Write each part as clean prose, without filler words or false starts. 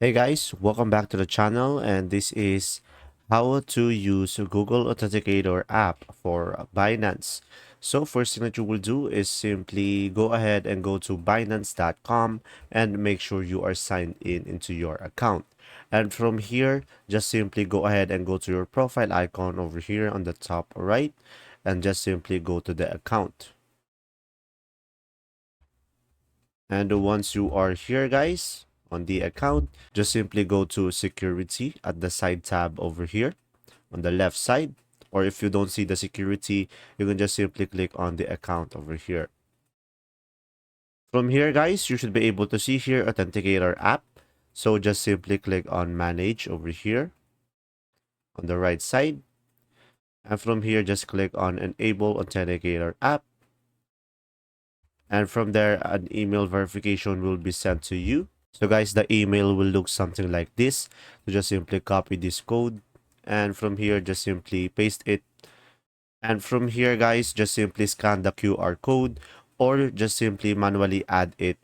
Hey guys, welcome back to the channel, and this is how to use Google Authenticator app for Binance. So first thing that you will do is simply go ahead and go to binance.com and make sure you are signed in into your account. And from here, just simply go ahead and go to your profile icon over here on the top right and just simply go to the account. And once you are here, guys, on the account, just simply go to security at the side tab over here on the left side. Or if you don't see the security, you can just simply click on the account over here. From here, guys, you should be able to see here Authenticator app. So just simply click on manage over here on the right side. And from here, just click on enable Authenticator app. And from there, an email verification will be sent to you. So guys, the email will look something like this. So just simply copy this code, and from here just simply paste it. And from here, guys, just simply scan the QR code or just simply manually add it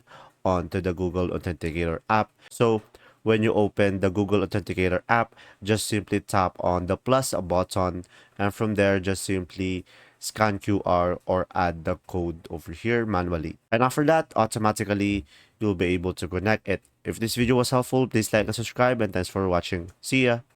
onto the Google Authenticator app. So when you open the Google Authenticator app, just simply tap on the plus button, and from there just simply scan QR or add the code over here manually. And after that, automatically you'll be able to connect it. If this video was helpful, please like and subscribe, and thanks for watching. See ya!